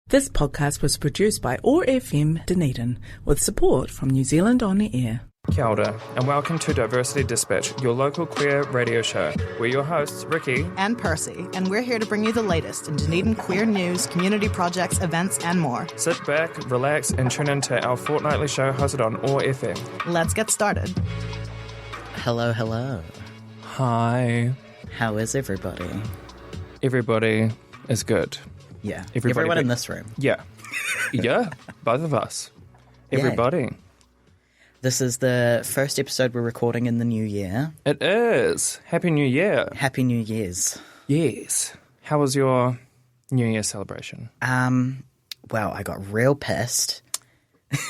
This podcast was produced by OAR FM Dunedin with support from New Zealand On Air. Kia ora, and welcome to Diversity Dispatch, your local queer radio show. We're your hosts, Ricky and Percy, and we're here to bring you the latest in Dunedin queer news, community projects, events, and more. Sit back, relax, and tune into our fortnightly show hosted on OAR FM. Let's get started. Hello, hello. Hi. How is everybody? Everybody is good. Yeah. Everybody Everyone in this room. Yeah. Yeah, both of us. Everybody. This is the first episode we're recording in the new year. It is. Happy New Year. Happy New Year's. Yes. How was your New Year celebration? Well, I got real pissed.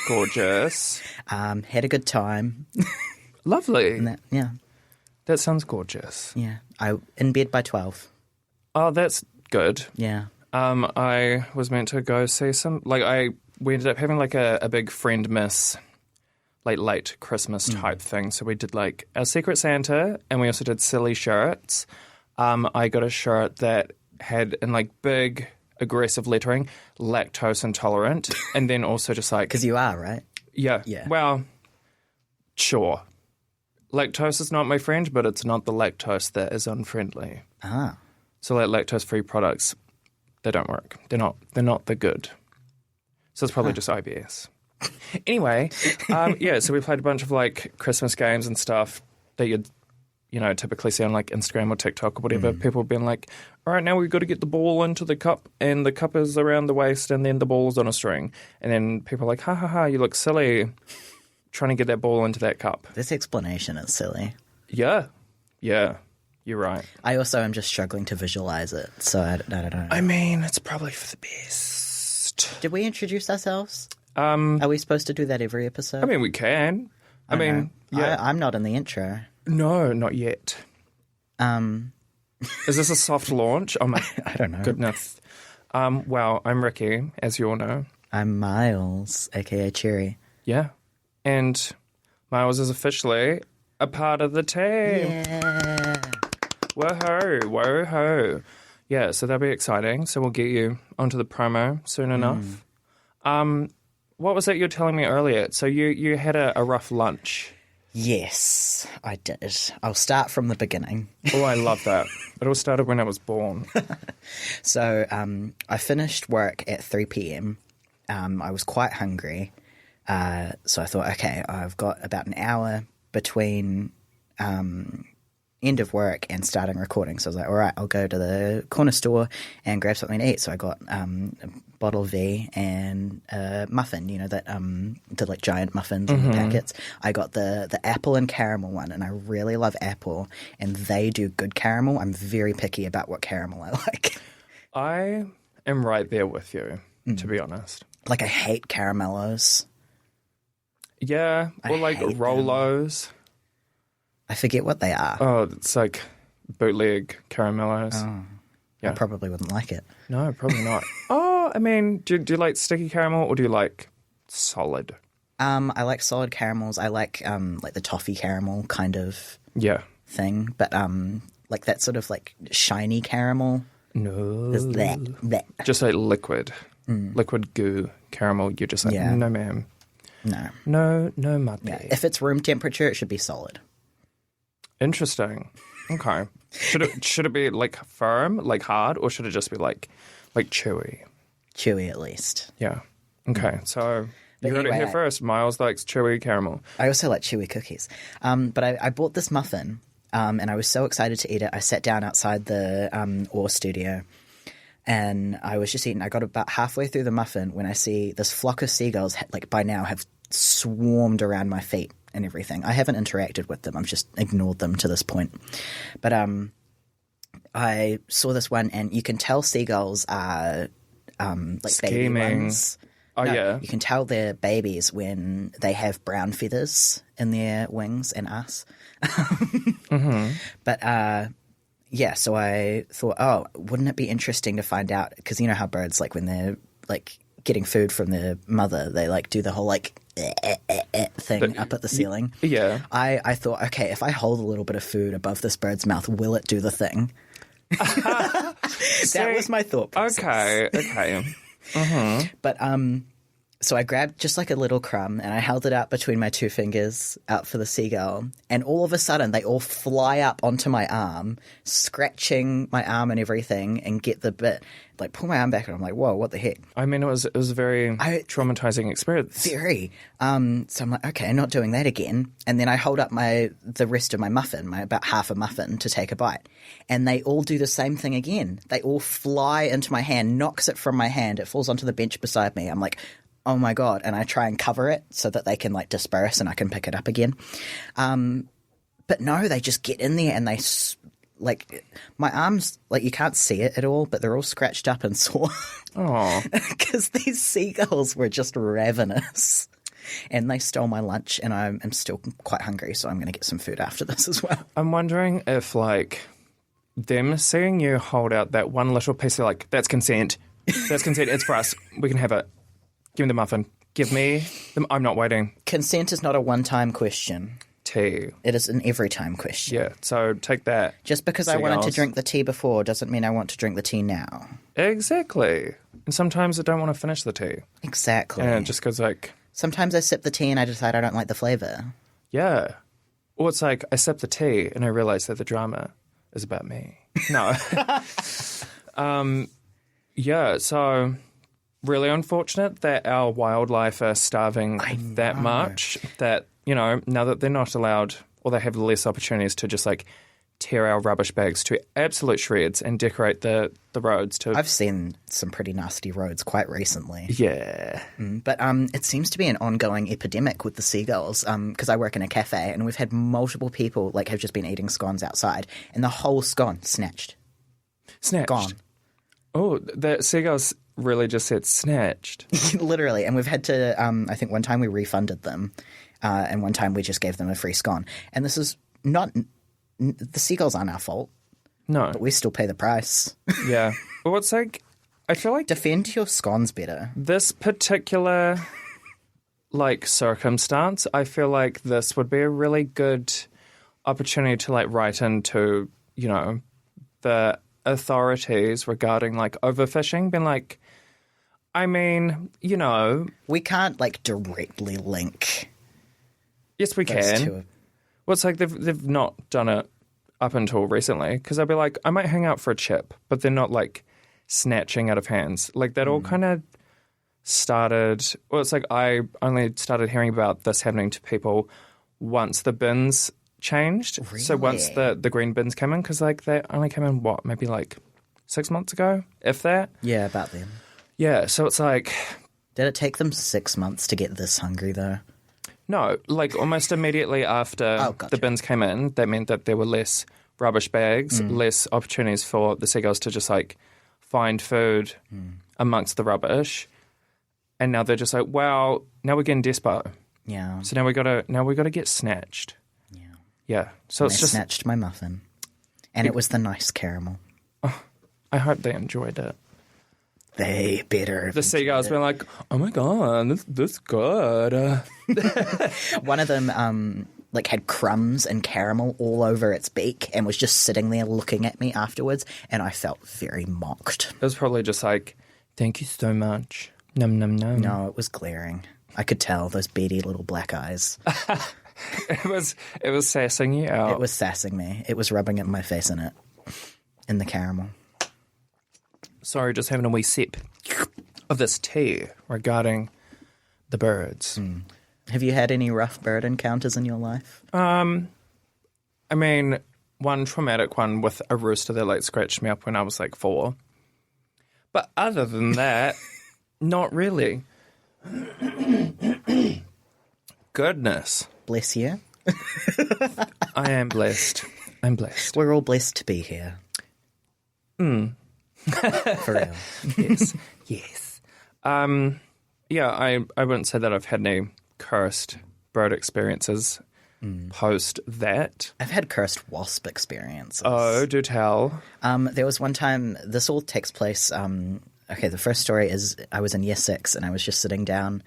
Gorgeous. Had a good time. Lovely. Yeah. That sounds gorgeous. Yeah. I in bed by 12. Oh, that's good. Yeah. I was meant to go see we ended up having like a big friend miss, like late Christmas type thing. So we did like our Secret Santa and we also did silly shirts. I got a shirt that had in like big aggressive lettering, lactose intolerant, and then also just like... Because you are, right? Yeah. Yeah. Well, sure. Lactose is not my friend, but it's not the lactose that is unfriendly. Ah. So like lactose-free products, they don't work. They're not the good. So it's probably just IBS. Anyway, so we played a bunch of like Christmas games and stuff that you'd, typically see on like Instagram or TikTok or whatever. People being like, all right, now we've got to get the ball into the cup and the cup is around the waist and then the ball's on a string. And then people are like, ha ha ha, you look silly trying to get that ball into that cup. This explanation is silly. Yeah. Yeah. You're right. I also am just struggling to visualize it, so I don't know. I mean, it's probably for the best. Did we introduce ourselves? Are we supposed to do that every episode? I mean, we can. I mean, yeah. I'm not in the intro. No, not yet. Is this a soft launch? Oh my I don't know. goodness. Well, I'm Ricky, as you all know. I'm Miles, a.k.a. Cherry. Yeah. And Miles is officially a part of the team. Yeah. Whoa-ho, whoa-ho. Yeah, so that'll be exciting. So we'll get you onto the promo soon enough. What was that you were telling me earlier? So you had a rough lunch. Yes, I did. I'll start from the beginning. Oh, I love that. It all started when I was born. So I finished work at 3 p.m. I was quite hungry. So I thought, okay, I've got about an hour between end of work and starting recording. So I was like, all right, I'll go to the corner store and grab something to eat. So I got a bottle V and a muffin, the like giant muffins in the packets. I got the apple and caramel one, and I really love apple, and they do good caramel. I'm very picky about what caramel I like. I am right there with you, to be honest. Like, I hate caramellos. Yeah, or like Rolos. I forget what they are. Oh, it's like bootleg caramellos. Oh, yeah. I probably wouldn't like it. No, probably not. I mean, do you like sticky caramel or do you like solid? I like solid caramels. I like the toffee caramel kind of thing. But like that sort of like shiny caramel. No. Is that. Just like liquid goo caramel. You're just like, no ma'am. No. No mate. Yeah. If it's room temperature, it should be solid. Interesting. Okay. Should it be like firm, like hard, or should it just be like chewy? Chewy, at least. Yeah. Okay. So you heard it here first. Miles likes chewy caramel. I also like chewy cookies. But I bought this muffin, and I was so excited to eat it. I sat down outside the OAR studio, and I was just eating. I got about halfway through the muffin when I see this flock of seagulls, like by now, have swarmed around my feet and everything. I haven't interacted with them. I've just ignored them to this point. But I saw this one, and you can tell seagulls are like scheming. baby ones. Oh, yeah. You can tell they're babies when they have brown feathers in their wings and us. But so I thought, wouldn't it be interesting to find out, because you know how birds, like when they're like getting food from their mother, they like do the whole like thing up at the ceiling. Yeah. I thought, okay, if I hold a little bit of food above this bird's mouth, will it do the thing? That was my thought process. Okay. But so I grabbed just like a little crumb and I held it out between my two fingers out for the seagull. And all of a sudden they all fly up onto my arm, scratching my arm and everything, and get the bit, like pull my arm back and I'm like, whoa, what the heck? I mean, it was a very traumatizing experience. Very. So I'm like, okay, I'm not doing that again. And then I hold up the rest of my muffin, about half a muffin, to take a bite. And they all do the same thing again. They all fly into my hand, knocks it from my hand. It falls onto the bench beside me. I'm like, oh my God. And I try and cover it so that they can like disperse and I can pick it up again. But no, they just get in there and they like my arms, like you can't see it at all, but they're all scratched up and sore. Oh, Because these seagulls were just ravenous. And they stole my lunch and I'm still quite hungry, so I'm going to get some food after this as well. I'm wondering if like them seeing you hold out that one little piece of like, that's consent. That's consent. It's for us. We can have it. Give me the muffin. Give me the... I'm not waiting. Consent is not a one-time question. Tea. It is an every-time question. Yeah, so take that. Just because I wanted to Seagulls. drink the tea before doesn't mean I want to drink the tea now. Exactly. And sometimes I don't want to finish the tea. Exactly. And it just goes like... Sometimes I sip the tea and I decide I don't like the flavour. Yeah. Or it's like I sip the tea and I realise that the drama is about me. No. Yeah, so... Really unfortunate that our wildlife are starving that much that, you know, now that they're not allowed or they have less opportunities to just like tear our rubbish bags to absolute shreds and decorate the roads to... I've seen some pretty nasty roads quite recently. Yeah. But it seems to be an ongoing epidemic with the seagulls because I work in a cafe and we've had multiple people like have just been eating scones outside and the whole scone snatched. Snatched. Gone. Oh, the seagulls really just said snatched. Literally. And we've had to, I think one time we refunded them and one time we just gave them a free scone. And this is not, the seagulls aren't our fault. No. But we still pay the price. Yeah. Well, it's like, I feel like Defend your scones better. this particular, like, circumstance, I feel like this would be a really good opportunity to, like, write into, you know, the authorities regarding, like, overfishing, being like, I mean, you know... We can't, like, directly link Yes, we those can. two. Well, it's like they've not done it up until recently, because I'd be like, I might hang out for a chip, but they're not, like, snatching out of hands. Like, that all kind of started... Well, it's like I only started hearing about this happening to people once the bins changed. Really? So once the green bins came in, because, like, they only came in, what, maybe, like, 6 months ago, if that? Yeah, about them. Yeah, so it's like... Did it take them 6 months to get this hungry, though? No, like almost immediately after gotcha. the bins came in, that meant that there were less rubbish bags, less opportunities for the seagulls to just like find food amongst the rubbish. And now they're just like, wow, now we're getting despo. Yeah. So now we gotta get snatched. Yeah. Yeah. So And it's I just snatched my muffin. And it was the nice caramel. I hope they enjoyed it. They better. The seagulls been like, oh my god, this good. One of them like had crumbs and caramel all over its beak and was just sitting there looking at me afterwards, and I felt very mocked. It was probably just like, thank you so much. Num num num. No, it was glaring. I could tell those beady little black eyes. It was sassing you out. It was sassing me. It was rubbing it in my face in the caramel. Sorry, just having a wee sip of this tea regarding the birds. Have you had any rough bird encounters in your life? I mean, one traumatic one with a rooster that like scratched me up when I was like 4. But other than that, not really. Goodness. Bless you. I am blessed. I'm blessed. We're all blessed to be here. For real. Yes. Yes. Yeah, I wouldn't say that I've had any cursed bird experiences post that. I've had cursed wasp experiences. Oh, do tell. There was one time, this all takes place, okay, the first story is I was in year 6 and I was just sitting down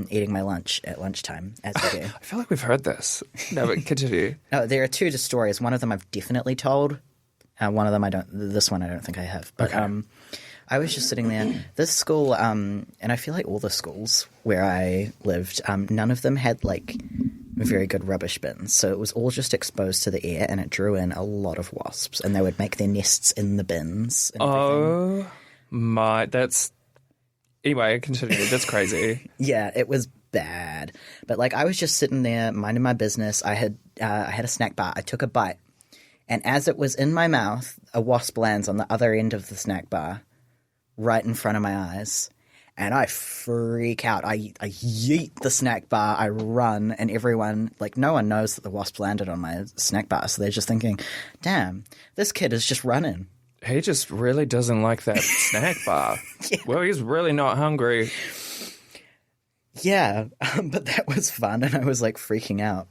eating my lunch at lunchtime, as you do. I feel like we've heard this. No, but continue. No, there are 2 stories. One of them I've definitely told. One of them I don't. This one I don't think I have. But I was just sitting there. This school, and I feel like all the schools where I lived, none of them had like very good rubbish bins. So it was all just exposed to the air, and it drew in a lot of wasps, and they would make their nests in the bins. And everything. Oh my, that's... Anyway, continue. That's crazy. Yeah, it was bad. But like I was just sitting there minding my business. I had a snack bar. I took a bite. And as it was in my mouth, a wasp lands on the other end of the snack bar, right in front of my eyes. And I freak out. I yeet the snack bar. I run, and everyone, like, no one knows that the wasp landed on my snack bar. So they're just thinking, damn, this kid is just running. He just really doesn't like that snack bar. Yeah. Well, he's really not hungry. Yeah, but that was fun, and I was, like, freaking out.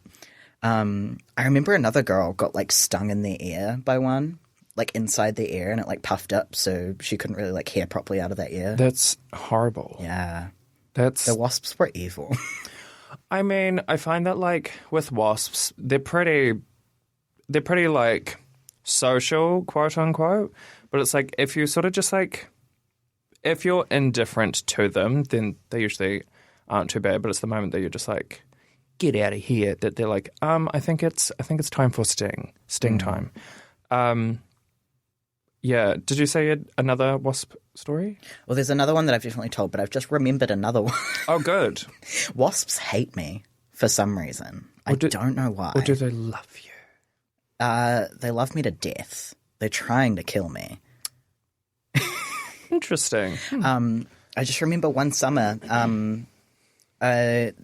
I remember another girl got, like, stung in the ear by one, like, inside the ear, and it, like, puffed up, so she couldn't really, like, hear properly out of that ear. That's horrible. Yeah. That's... The wasps were evil. I mean, I find that, like, with wasps, they're pretty, like, social, quote unquote. But it's like, if you sort of just, like, if you're indifferent to them, then they usually aren't too bad. But it's the moment that you're just like, get out of here, that they're like, I think it's time for sting time. Yeah. Did you say you had another wasp story? Well, there's another one that I've definitely told, but I've just remembered another one. Oh, good. Wasps hate me for some reason. I don't know why. Or do they love you? They love me to death. They're trying to kill me. Interesting. I just remember one summer, there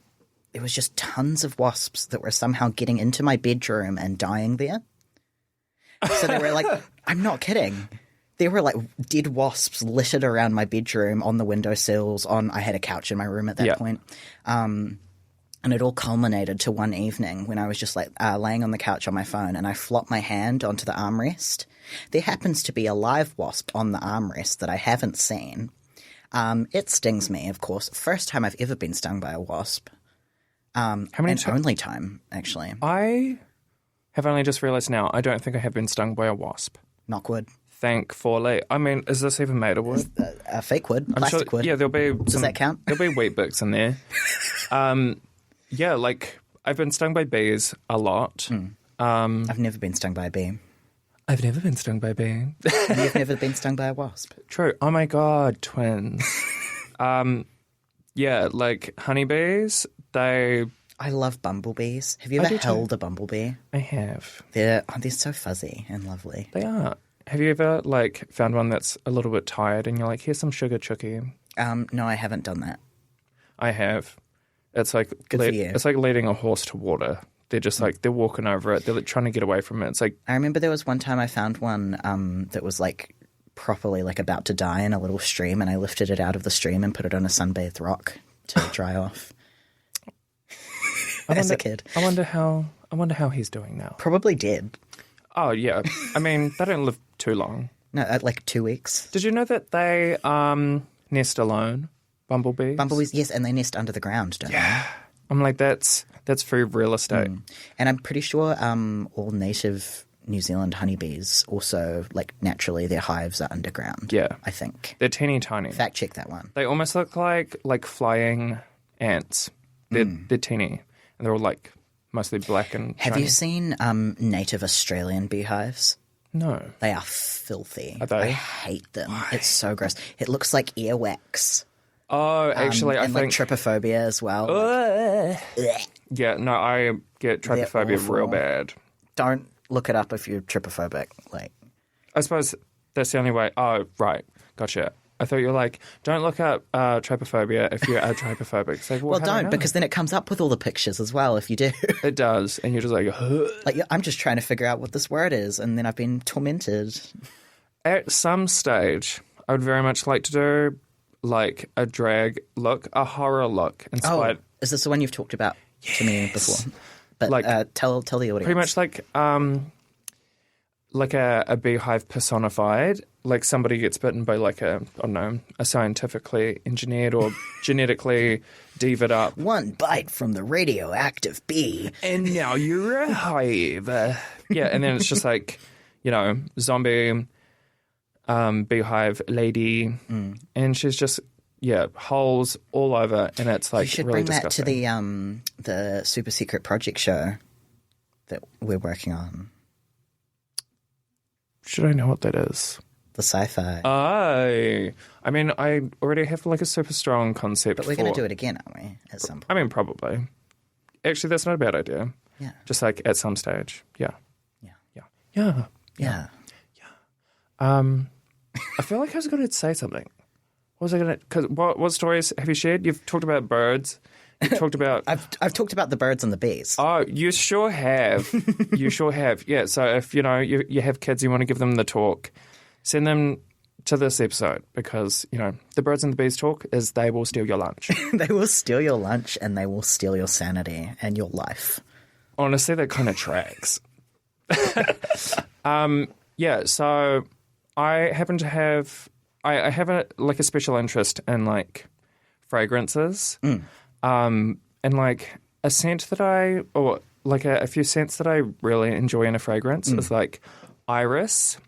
was just tons of wasps that were somehow getting into my bedroom and dying there. So they were like, I'm not kidding. There were like dead wasps littered around my bedroom, on the windowsills, I had a couch in my room at that point. And it all culminated to one evening when I was just like laying on the couch on my phone, and I flopped my hand onto the armrest. There happens to be a live wasp on the armrest that I haven't seen. It stings me, of course. First time I've ever been stung by a wasp. How many times? Only time, actually. I have only just realised now, I don't think I have been stung by a wasp. Knockwood. Thankfully. I mean, is this even made of wood? Fake wood. Plastic wood. Yeah, there'll be... Does that count? There'll be wheat bix in there. Yeah, like, I've been stung by bees a lot. I've never been stung by a bee. I've never been stung by a bee. You've never been stung by a wasp? True. Oh my God, twins. Yeah, like honeybees, they... I love bumblebees. Have you ever held a bumblebee? I have. They're so fuzzy and lovely. They are. Have you ever, like, found one that's a little bit tired and you're like, here's some sugar cookie? No, I haven't done that. I have. It's like Good for you. It's like leading a horse to water. They're just like, they're walking over it. They're like trying to get away from it. It's like... I remember there was one time I found one that was like properly like about to die in a little stream, and I lifted it out of the stream and put it on a sunbathed rock to dry off. As a kid. I wonder how he's doing now. Probably dead. Oh, yeah. I mean, they don't live too long. No, like 2 weeks. Did you know that they nest alone? Bumblebees? Bumblebees, yes, and they nest under the ground, don't they? I'm like, that's free real estate. And I'm pretty sure all native New Zealand honeybees also, like, naturally their hives are underground. Yeah. I think. They're teeny tiny. Fact check that one. They almost look like flying ants. They're teeny. And they're all, like, mostly black and Have shiny. you seen native Australian beehives? No. They are filthy. Are they? I hate them. Why? It's so gross. It looks like earwax. Oh, actually, I and think... like trypophobia as well. Like, yeah, no, I get trypophobia real bad. Don't look it up if you're trypophobic. Like, I suppose that's the only way. Oh, right. Gotcha. I thought you were like, don't look up trypophobia if you are trypophobic. It's like, well don't, because then it comes up with all the pictures as well if you do. It does, and you're just like... Like, I'm just trying to figure out what this word is, and then I've been tormented. At some stage, I would very much like to do, like, a drag look, a horror look. Oh, is this the one you've talked about to me before? But like, tell the audience. Pretty much like a beehive personified. Like somebody gets bitten by like a scientifically engineered or genetically divvied up. One bite from the radioactive bee. And now you're a hive. Yeah, and then it's just like, zombie beehive lady, and she's just holes all over, and it's like You should really bring that to disgusting. the super secret project show that we're working on. Should I know what that is? The sci-fi. I mean, I already have like a super strong concept. But we're going to do it again, aren't we? At some point. I mean, probably. Actually, that's not a bad idea. Yeah. Just like at some stage. Yeah. Yeah. I feel like I was going to say something. What was I going to? Because what stories have you shared? You've talked about birds. You've talked about. I've talked about the birds and the bees. Oh, you sure have. You sure have. Yeah. So if you have kids, you want to give them the talk, send them to this episode because the birds and the bees talk is they will steal your lunch. They will steal your lunch and they will steal your sanity and your life. Honestly, that kind of tracks. So I happen to have I have a special interest in like fragrances, and like a scent that a few scents that I really enjoy in a fragrance is like iris,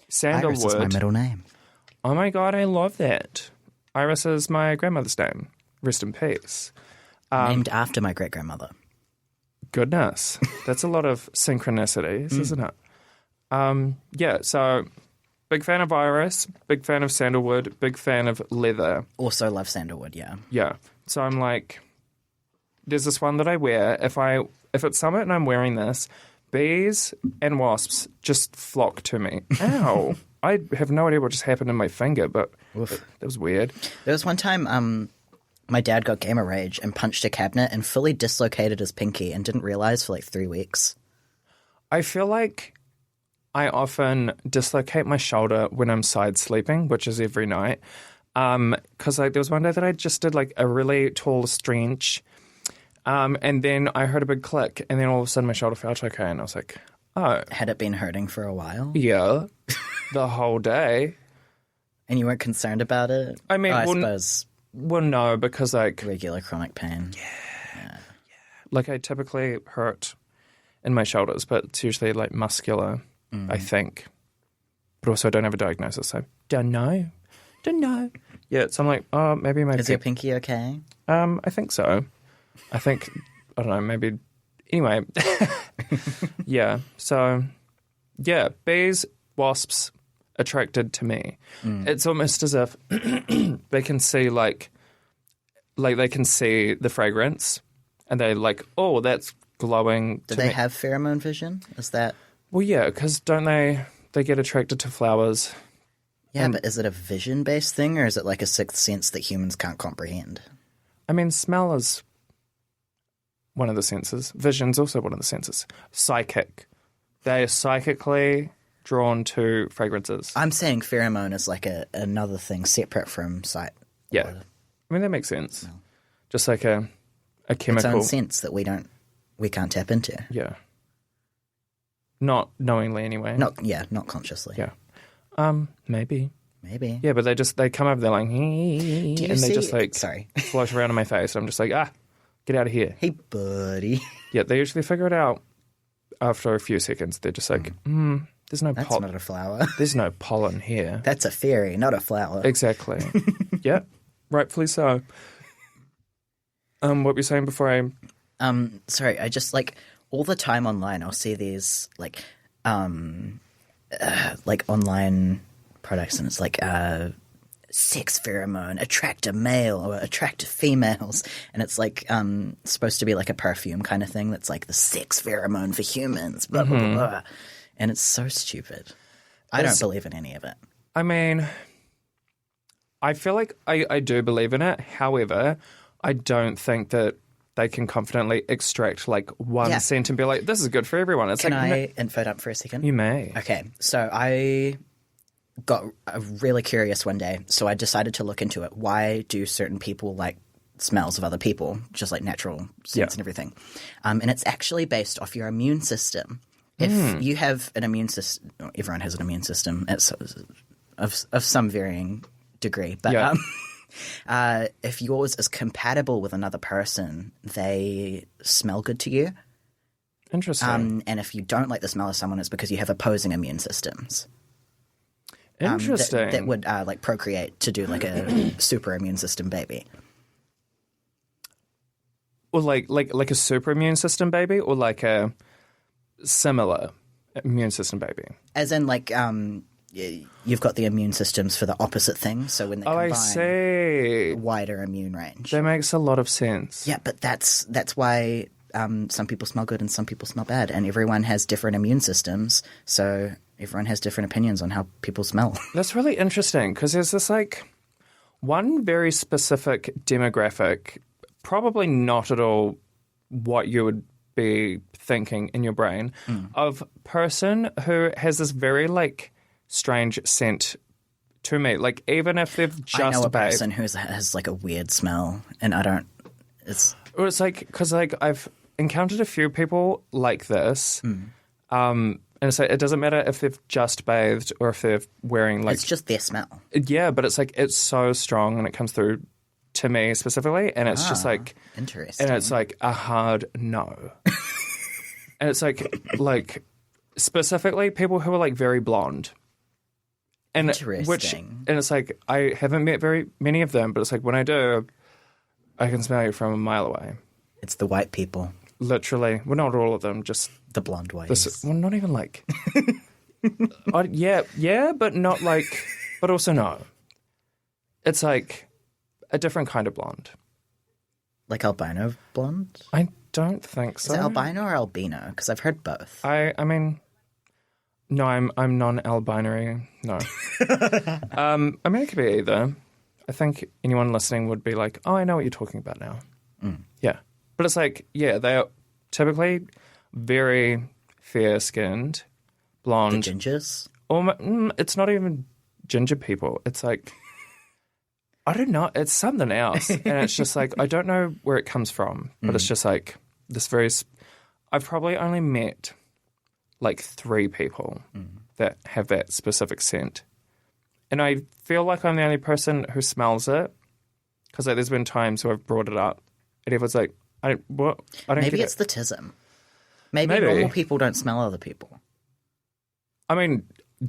sandalwood. Iris is my middle name. Oh my god, I love that. Iris is my grandmother's name. Rest in peace. Named after my great-grandmother. Goodness, that's a lot of synchronicities, isn't it? So big fan of iris, big fan of sandalwood, big fan of leather. Also love sandalwood, yeah. Yeah. So I'm like, there's this one that I wear. If it's summer and I'm wearing this, bees and wasps just flock to me. Ow. I have no idea what just happened in my finger, but that was weird. There was one time my dad got gamer rage and punched a cabinet and fully dislocated his pinky and didn't realize for like 3 weeks. I feel like I often dislocate my shoulder when I'm side sleeping, which is every night. Because there was one day that I just did like a really tall stretch, and then I heard a big click, and then all of a sudden my shoulder felt okay, and I was like, oh. Had it been hurting for a while? Yeah, the whole day. And you weren't concerned about it? I mean, I suppose well, no, because like regular chronic pain. Yeah. Like I typically hurt in my shoulders, but it's usually like muscular, I think. But also I don't have a diagnosis, so don't know. Yeah, so I'm like, oh, maybe my... Is your pinky okay? I think so. I don't know, maybe... Anyway. Yeah, so... Yeah, bees, wasps, attracted to me. It's almost as if they can see, like they can see the fragrance, and they're like, oh, that's glowing Do they have pheromone vision? Is that... Well, yeah, because don't they get attracted to flowers... Yeah, but is it a vision-based thing, or is it like a sixth sense that humans can't comprehend? I mean, smell is one of the senses. Vision's also one of the senses. Psychic. They are psychically drawn to fragrances. I'm saying pheromone is like another thing separate from sight. Yeah. I mean, that makes sense. No. Just like a chemical. Its own sense that we can't tap into. Yeah. Not knowingly, anyway. Not consciously. Yeah. Maybe. Maybe. Yeah, but they come over, they're like, and they just like float around in my face. I'm just like, get out of here. Hey, buddy. Yeah, they usually figure it out after a few seconds. They're just like, there's no That's not a flower. There's no pollen here. That's a fairy, not a flower. Exactly. Yeah, rightfully so. What were you saying before I... Sorry, I just like all the time online I'll see these like online products, and it's like sex pheromone, attract a male or attract females, and it's like supposed to be like a perfume kind of thing that's like the sex pheromone for humans, blah blah blah, blah. And it's so stupid. I don't believe in any of it. I mean, I feel like I do believe in it. However, I don't think that they can confidently extract like one scent and be like, this is good for everyone. It's Can like, I info up for a second? You may. Okay, so I got really curious one day, so I decided to look into it. Why do certain people like smells of other people, just like natural scents and everything? And it's actually based off your immune system. If you have an immune system, everyone has an immune system of some varying degree, but if yours is compatible with another person, they smell good to you. Interesting. And if you don't like the smell of someone, it's because you have opposing immune systems. Interesting. that would like procreate to do like a super immune system baby. Or like a super immune system baby, or like a similar immune system baby. As in, like, you've got the immune systems for the opposite thing. So when they combine, I see. wider immune range. That makes a lot of sense. Yeah, but that's why some people smell good and some people smell bad, and everyone has different immune systems. So everyone has different opinions on how people smell. That's really interesting because there's this like one very specific demographic, probably not at all what you would be thinking in your brain, of person who has this very like strange scent to me. Like even if they've just I know a bathed, person who has like a weird smell, and I don't. or it's like because like I've encountered a few people like this. And so it doesn't matter if they've just bathed or if they're wearing like... It's just their smell. Yeah, but it's like it's so strong and it comes through to me specifically, and it's just like... Interesting. And it's like a hard no. And it's like specifically people who are like very blonde. And Interesting. And it's like I haven't met very many of them, but it's like when I do, I can smell you from a mile away. It's the white people. Literally. Well, not all of them, just... The blonde whites. Well, not even like... yeah, but not like... But also no. It's like a different kind of blonde. Like albino blonde? I don't think so. Is it albino or albino? Because I've heard both. I mean... No, I'm non-albinary. No. I mean, it could be either. I think anyone listening would be like, oh, I know what you're talking about now. Yeah. But it's like, yeah, they are typically very fair-skinned, blonde. The gingers? It's not even ginger people. It's like, I don't know. It's something else. And it's just like, I don't know where it comes from. But it's just like this very... I've probably only met like 3 people that have that specific scent. And I feel like I'm the only person who smells it. Because like, there's been times where I've brought it up and everyone's like, I don't Maybe get it's it. the tism. Maybe normal people don't smell other people. I mean,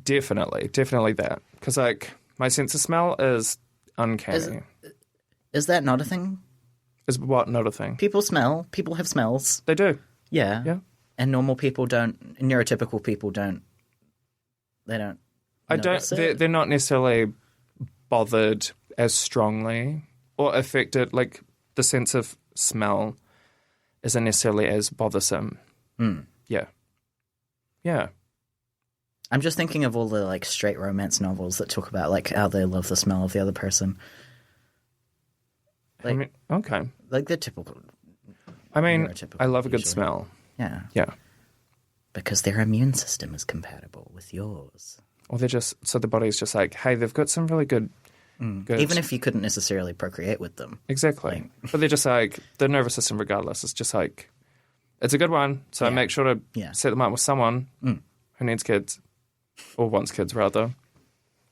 definitely that. Because like my sense of smell is uncanny. Is that not a thing? Is what not a thing? People smell. People have smells. They do. Yeah. Yeah. And normal people don't. Neurotypical people don't. They don't. Notice it. They're not necessarily bothered as strongly or affected. Like the sense of smell isn't necessarily as bothersome. Yeah. I'm just thinking of all the like straight romance novels that talk about like how they love the smell of the other person. Like, I mean, okay. Like the typical. I mean, neurotypical, I love a good usually. smell. Yeah. Yeah. Because their immune system is compatible with yours. Or they're just so the body's just like, hey, they've got some really good. Even if you couldn't necessarily procreate with them. Exactly. But they're just like, the nervous system, regardless, it's just like, it's a good one. So I make sure to set them up with someone who needs kids. Or wants kids, rather.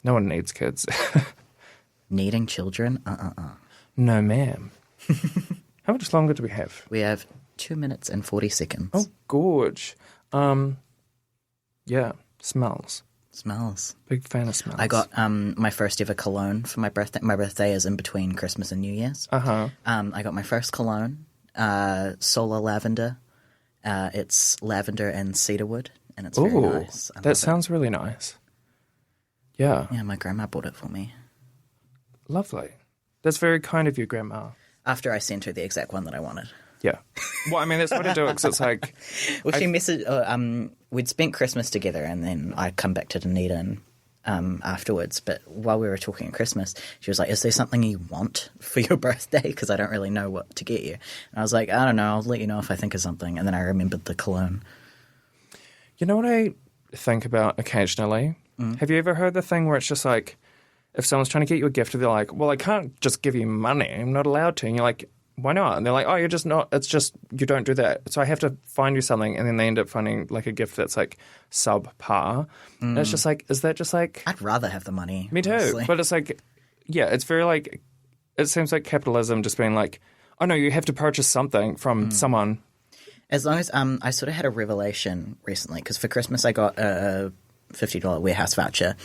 No one needs kids. Needing children? No, ma'am. How much longer do we have? We have 2 minutes and 40 seconds. Oh, gorge. Yeah, smells. Smells. Big fan of smells. I got my first ever cologne for my birthday. My birthday is in between Christmas and New Year's. Uh-huh. I got my first cologne, Solar Lavender. It's lavender and cedarwood, and it's very nice. That sounds really nice. Yeah. Yeah, my grandma bought it for me. Lovely. That's very kind of you, Grandma. After I sent her the exact one that I wanted. Yeah. Well, I mean, that's what I do, because it's like... Well, she messaged... we'd spent Christmas together, and then I'd come back to Dunedin afterwards. But while we were talking at Christmas, she was like, is there something you want for your birthday? Because I don't really know what to get you. And I was like, I don't know. I'll let you know if I think of something. And then I remembered the cologne. You know what I think about occasionally? Have you ever heard the thing where it's just like, if someone's trying to get you a gift, they're like, well, I can't just give you money. I'm not allowed to. And you're like, why not? And they're like, oh, you're just not, it's just, you don't do that. So I have to find you something. And then they end up finding like a gift that's like subpar. And it's just like, is that just like... I'd rather have the money. Me too. Honestly. But it's like, yeah, it's very like, it seems like capitalism just being like, oh no, you have to purchase something from someone. As long as I sort of had a revelation recently, because for Christmas I got a $50 warehouse voucher.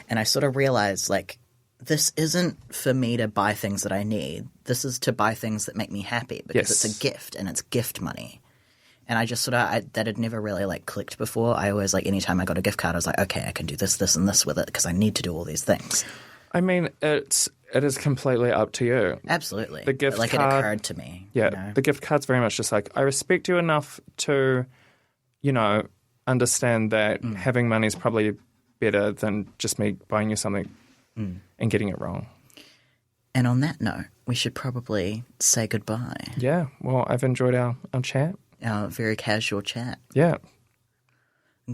And I sort of realized, like, this isn't for me to buy things that I need. This is to buy things that make me happy because Yes. it's a gift and it's gift money. And I just sort of, that had never really, like, clicked before. I always, like, anytime I got a gift card, I was like, okay, I can do this, this, and this with it because I need to do all these things. I mean, it is completely up to you. Absolutely. The gift like, card, it occurred to me. Yeah, you know? the gift card's very much just like, I respect you enough to, you know, understand that having money is probably better than just me buying you something and getting it wrong. And on that note, we should probably say goodbye. Yeah, well, I've enjoyed our chat. Our very casual chat. Yeah.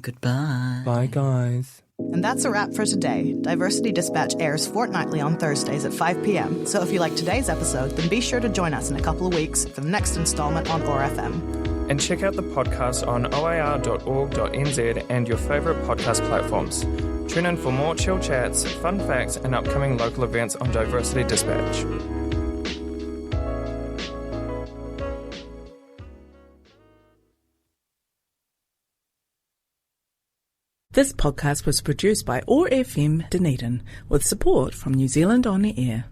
Goodbye. Bye, guys. And that's a wrap for today. Diversity Dispatch airs fortnightly on Thursdays at 5 p.m. So if you like today's episode, then be sure to join us in a couple of weeks for the next installment on ORFM. And check out the podcast on oar.org.nz and your favourite podcast platforms. Tune in for more chill chats, fun facts, and upcoming local events on Diversity Dispatch. This podcast was produced by ORFM Dunedin with support from New Zealand On Air.